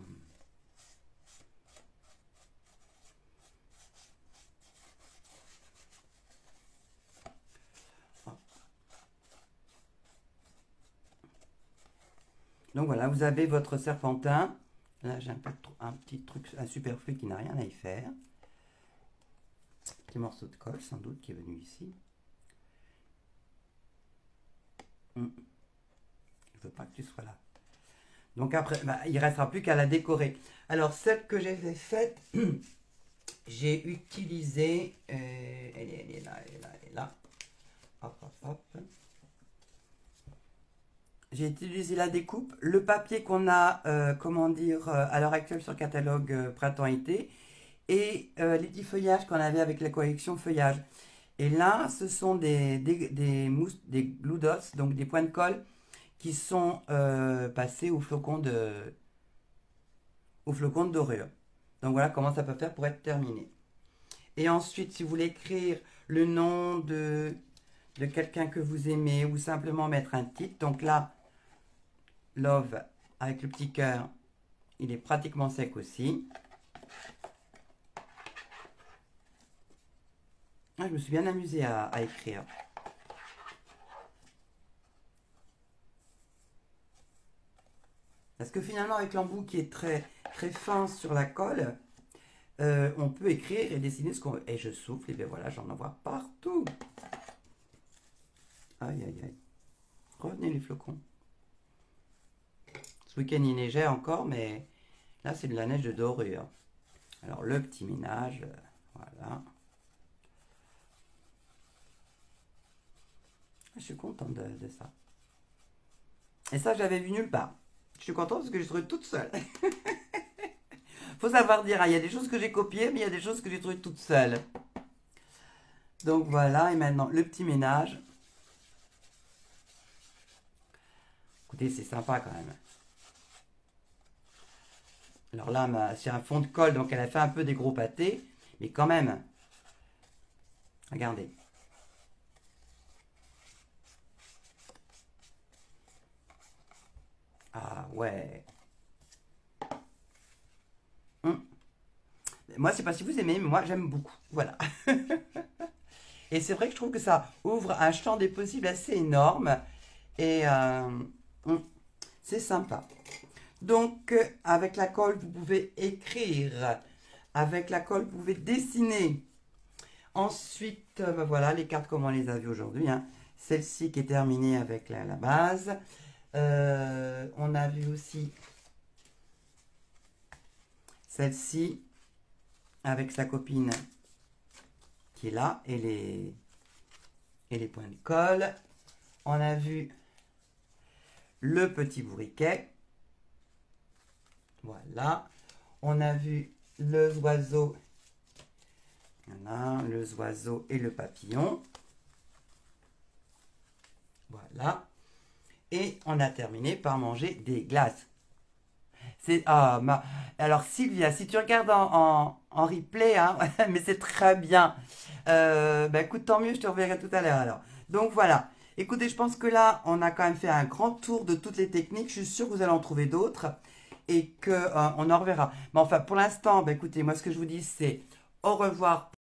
[SPEAKER 1] Donc voilà, vous avez votre serpentin. Là, j'ai un petit truc, un superflu qui n'a rien à y faire. Petit morceau de colle, sans doute, qui est venu ici. Je ne veux pas que tu sois là. Donc après, il ne restera plus qu'à la décorer. Alors, celle que j'ai faite, j'ai utilisé... elle est là, elle est là. Hop, hop, hop. J'ai utilisé la découpe, le papier qu'on a, comment dire, à l'heure actuelle sur le catalogue printemps-été, et les petits feuillages qu'on avait avec la collection feuillage. Et là, ce sont des glue dots, donc des points de colle, qui sont passés au flocon de dorure. Donc voilà comment ça peut faire pour être terminé. Et ensuite, si vous voulez écrire le nom de quelqu'un que vous aimez, ou simplement mettre un titre, donc là, Love avec le petit cœur, il est pratiquement sec aussi. Ah, je me suis bien amusée à écrire. Parce que finalement, avec l'embout qui est très fin sur la colle, on peut écrire et dessiner ce qu'on veut. Et je souffle, et bien voilà, j'en envoie partout. Aïe, aïe, aïe. Revenez les flocons. Ce week-end, il neigeait encore, mais là, c'est de la neige de dorure. Alors, le petit ménage, voilà. Je suis contente de ça. Et ça, j'avais vu nulle part. Je suis contente parce que je suis toute seule. Faut savoir dire, hein, il y a des choses que j'ai copiées, mais il y a des choses que j'ai trouvées toute seule. Donc voilà, et maintenant, le petit ménage. Écoutez, c'est sympa quand même. Alors là, c'est un fond de colle, donc elle a fait un peu des gros pâtés, mais quand même. Regardez. Ah ouais. Moi, je sais pas si vous aimez, mais moi, j'aime beaucoup. Voilà. Et c'est vrai que je trouve que ça ouvre un champ des possibles assez énorme. Et c'est sympa. Donc, avec la colle, vous pouvez écrire. Avec la colle, vous pouvez dessiner. Ensuite, voilà, les cartes comme on les a vues aujourd'hui. Hein. Celle-ci qui est terminée avec la base. On a vu aussi celle-ci avec sa copine qui est là et les points de colle. On a vu le petit bourriquet. Voilà. On a vu le oiseau. Voilà, le oiseau et le papillon. Voilà. Et on a terminé par manger des glaces. Alors Sylvia, si tu regardes en replay, hein, mais c'est très bien. Écoute, tant mieux, je te reverrai tout à l'heure alors. Donc voilà. Écoutez, je pense que là, on a quand même fait un grand tour de toutes les techniques. Je suis sûre que vous allez en trouver d'autres et que on en reverra. Mais enfin, pour l'instant, écoutez, moi ce que je vous dis, c'est au revoir.